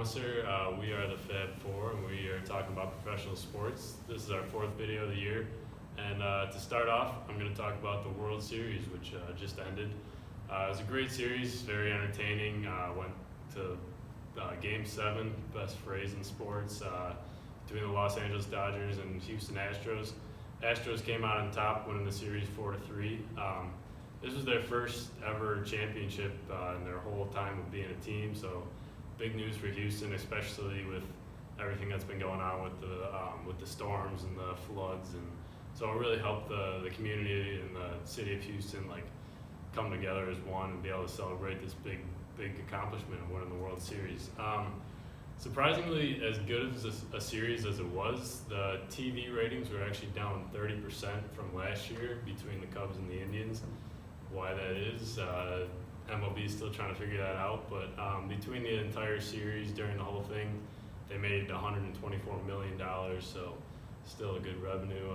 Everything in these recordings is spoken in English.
announcer. We are the Fab Four, and we are talking about professional sports. This is our 4th video of the year. And to start off, I'm going to talk about the World Series, which just ended. It was a great series, very entertaining. Went to Game 7, best phrase in sports, between the Los Angeles Dodgers and Houston Astros. Astros came out on top, winning the series 4-3. This was their first ever championship in their whole time of being a team, so big news for Houston, especially with everything that's been going on with the storms and the floods, and so it really helped the community and the city of Houston come together as one and be able to celebrate this big accomplishment of winning the World Series. Surprisingly, as good as a series as it was, the TV ratings were actually down 30% from last year between the Cubs and the Indians. Why that is, MLB is still trying to figure that out, but between the entire series, during the whole thing, they made $124 million, so still a good revenue.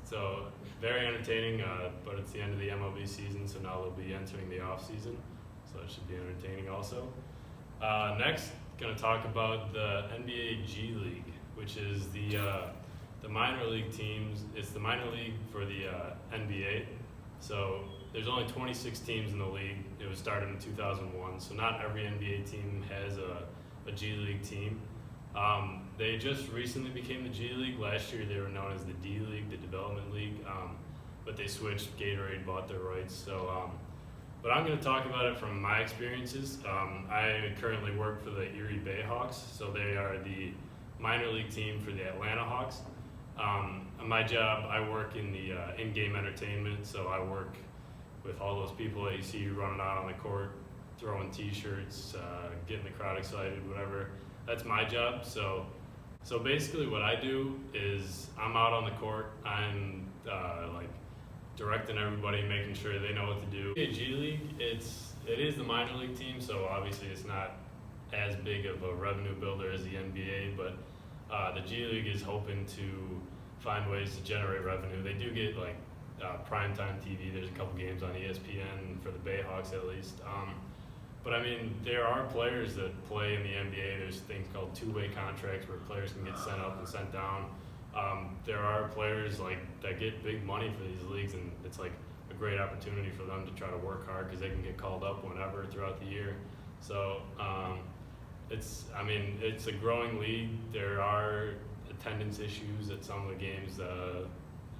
So very entertaining, but it's the end of the MLB season, so now they'll be entering the off season, so it should be entertaining also. Next, going to talk about the NBA G League, which is the minor league teams. It's the minor league for the NBA. So there's only 26 teams in the league. It was started in 2001, so not every NBA team has a G League team. They just recently became the G League. Last year they were known as the D League, the Development League, but they switched. Gatorade bought their rights. So, but I'm going to talk about it from my experiences. I currently work for the Erie Bayhawks, so they are the minor league team for the Atlanta Hawks. My job, I work in the in-game entertainment, so I work with all those people that you see running out on the court, throwing t-shirts, getting the crowd excited, whatever. That's my job. So basically what I do is I'm out on the court, I'm directing everybody, making sure they know what to do. G League, it is the minor league team, so obviously it's not as big of a revenue builder as the NBA, but the G League is hoping to find ways to generate revenue. They do get primetime TV. There's a couple games on ESPN for the Bayhawks at least. But I mean, there are players that play in the NBA. There's things called two-way contracts where players can get sent up and sent down. There are players that get big money for these leagues, and it's a great opportunity for them to try to work hard because they can get called up whenever throughout the year. So it's a growing league. There are attendance issues at some of the games.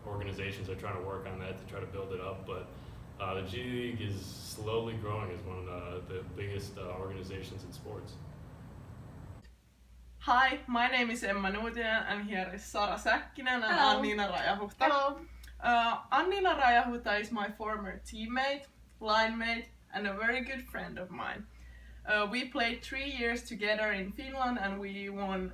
Organizations are trying to work on that to try to build it up, but the G League is slowly growing as one of the biggest organizations in sports. Hi, my name is Emma Nuutinen and here is Sara Säkkinen and Anniina Rajahuhta. Hello. Anniina Rajahuhta is my former teammate, line mate, and a very good friend of mine. We played 3 years together in Finland and we won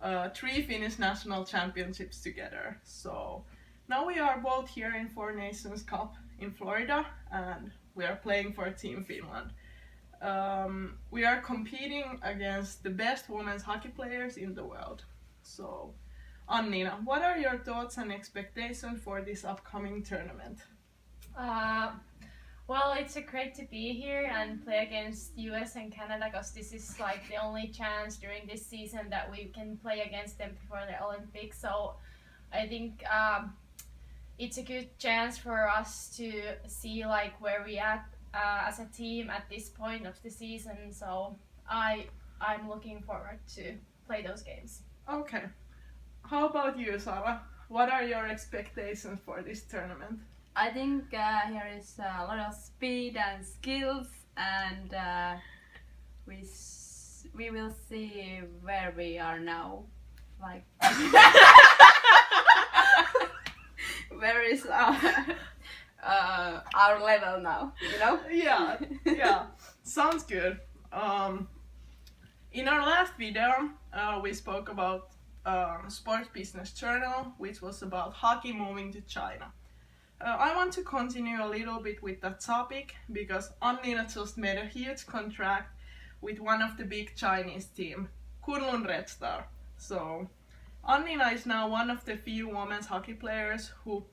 3 Finnish national championships together. So now we are both here in Four Nations Cup in Florida and we are playing for Team Finland. We are competing against the best women's hockey players in the world. So, Anniina, what are your thoughts and expectations for this upcoming tournament? Well, it's great to be here and play against US and Canada because this is the only chance during this season that we can play against them before the Olympics. So I think it's a good chance for us to see where we at as a team at this point of the season. So I'm looking forward to play those games. Okay. How about you, Sara? What are your expectations for this tournament? I think here is a lot of speed and skills, and we will see where we are now. Where is our level now? You know? Yeah. Sounds good. In our last video, we spoke about Sports Business Journal, which was about hockey moving to China. I want to continue a little bit with that topic because Anniina just made a huge contract with one of the big Chinese team, Kunlun Red Star. So Anniina is now one of the few women's hockey players who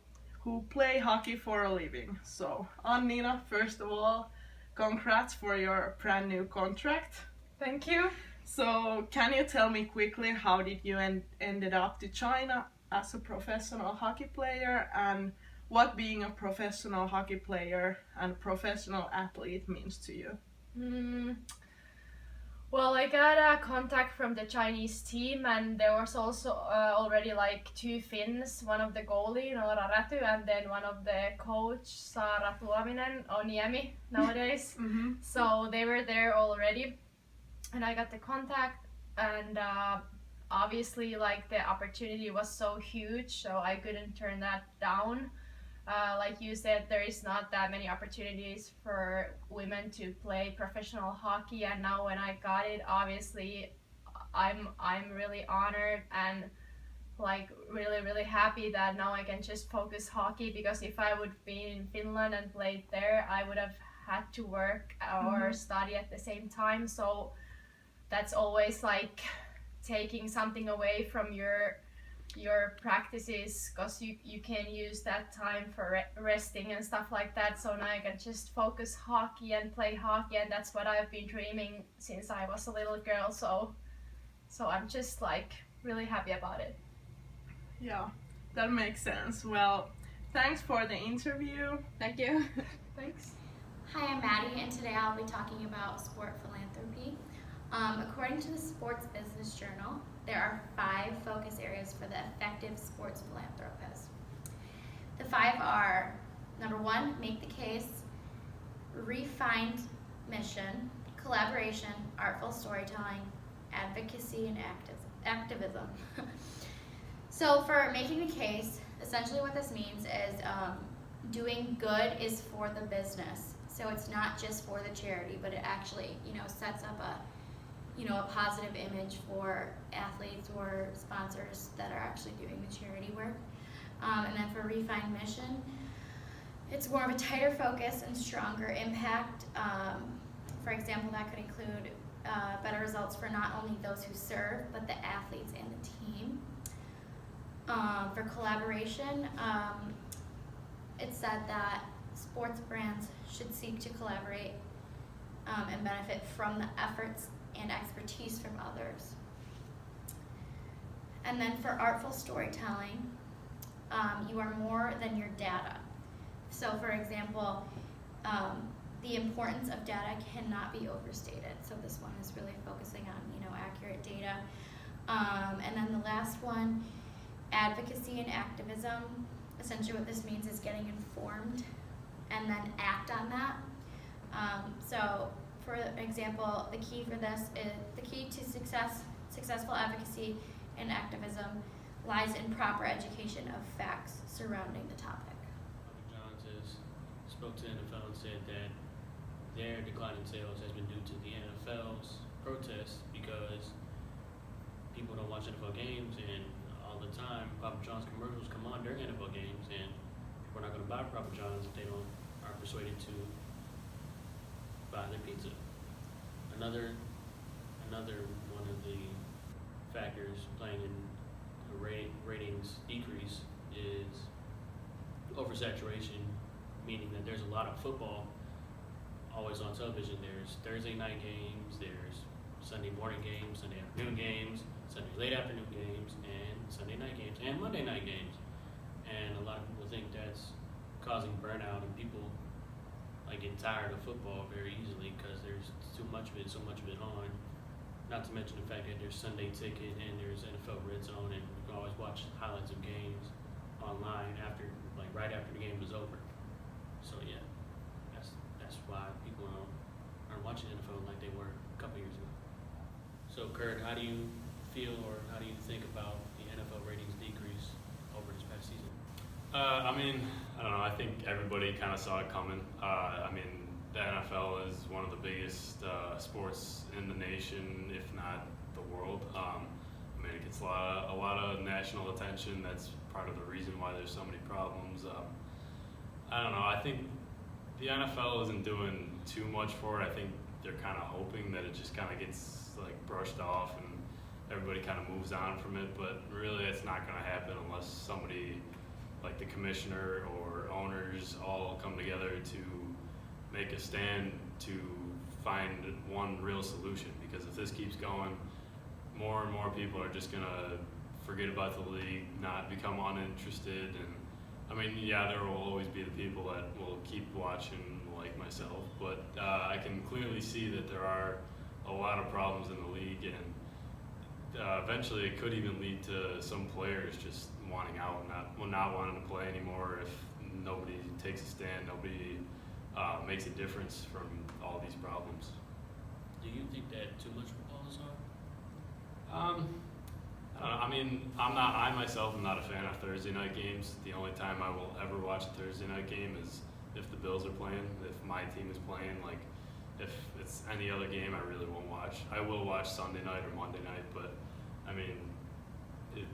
play hockey for a living. So Anniina, first of all, congrats for your brand new contract. Thank you. So can you tell me quickly how did you ended up to China as a professional hockey player, and what being a professional hockey player and professional athlete means to you? Mm, well, I got a contact from the Chinese team, and there was also already like two Finns, one of the goalie, Noora Räty, and then one of the coach, Saara Tuominen, or Niemi nowadays. Mm-hmm. So they were there already, and I got the contact, and obviously like the opportunity was so huge, so I couldn't turn that down. Like you said, there is not that many opportunities for women to play professional hockey, and now when I got it, obviously, I'm really honored and like really happy that now I can just focus hockey, because if I would be in Finland and played there, I would have had to work or study at the same time. So that's always like taking something away from your practices, because you can use that time for resting and stuff like that. So now I can just focus hockey and play hockey, and that's what I've been dreaming since I was a little girl. So I'm just like really happy about it. Yeah, that makes sense. Well, thanks for the interview. Thank you. Thanks. Hi, I'm Maddie, and today I'll be talking about sport philanthropy. According to the Sports Business Journal, there are 5 focus areas for the effective sports philanthropist. The 5 are, number 1, make the case, refined mission, collaboration, artful storytelling, advocacy, and activism. So for making the case, essentially what this means is doing good is for the business. So it's not just for the charity, but it actually, sets up a positive image for athletes or sponsors that are actually doing the charity work. And then for refined mission, it's more of a tighter focus and stronger impact. For example, that could include better results for not only those who serve, but the athletes and the team. For collaboration, it's said that sports brands should seek to collaborate and benefit from the efforts and expertise from others. And then for artful storytelling, you are more than your data. So for example, the importance of data cannot be overstated. So this one is really focusing on accurate data. And then the last one, advocacy and activism. Essentially what this means is getting informed and then act on that. So for example, the key to successful advocacy and activism lies in proper education of facts surrounding the topic. Johns has spoke to NFL and said that their decline in sales has been due to the NFL's protests, because people don't watch NFL games, and all the time Papa John's commercials come on during NFL games, and people are not going to buy Papa John's if they aren't persuaded to buy their pizza. Another one of the factors playing in the ratings decrease is oversaturation, meaning that there's a lot of football always on television. There's Thursday night games, there's Sunday morning games, Sunday afternoon games, Sunday late afternoon games, and Sunday night games, and Monday night games. And a lot of people think that's causing burnout, and people get tired of football very easily because there's too much of it, so much of it on. Not to mention the fact that there's Sunday Ticket and there's NFL Red Zone, and you can always watch highlights of games online right after the game was over. So yeah, that's why people aren't watching NFL like they were a couple years ago. So Kurt, how do you feel, or how do you think about the NFL ratings decrease over this past season? I don't know. I think everybody kind of saw it coming. The NFL is one of the biggest sports in the nation, if not the world. It gets a lot of national attention. That's part of the reason why there's so many problems. I don't know. I think the NFL isn't doing too much for it. I think they're kind of hoping that it just kind of gets brushed off and everybody kind of moves on from it. But really, it's not going to happen unless somebody like the commissioner or owners all come together to make a stand to find one real solution, because if this keeps going, more and more people are just gonna forget about the league, not become uninterested, and I mean, yeah, there will always be the people that will keep watching, like myself, but I can clearly see that there are a lot of problems in the league, and eventually it could even lead to some players just wanting out, not wanting to play anymore if nobody takes a stand, nobody makes a difference from all these problems. Do you think that too much football is hard? I don't know. I mean, I myself am not a fan of Thursday night games. The only time I will ever watch a Thursday night game is if the Bills are playing, if my team is playing. Like, if it's any other game, I really won't watch. I will watch Sunday night or Monday night, but I mean,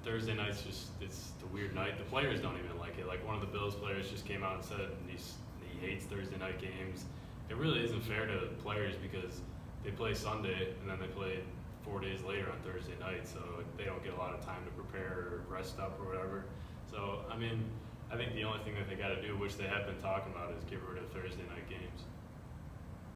Thursday night's it's a weird night. The players don't even like it. Like, one of the Bills players just came out and said he hates Thursday night games. It really isn't fair to players because they play Sunday and then they play 4 days later on Thursday night, so they don't get a lot of time to prepare or rest up or whatever. So, I mean, I think the only thing that they got to do, which they have been talking about, is get rid of Thursday night games.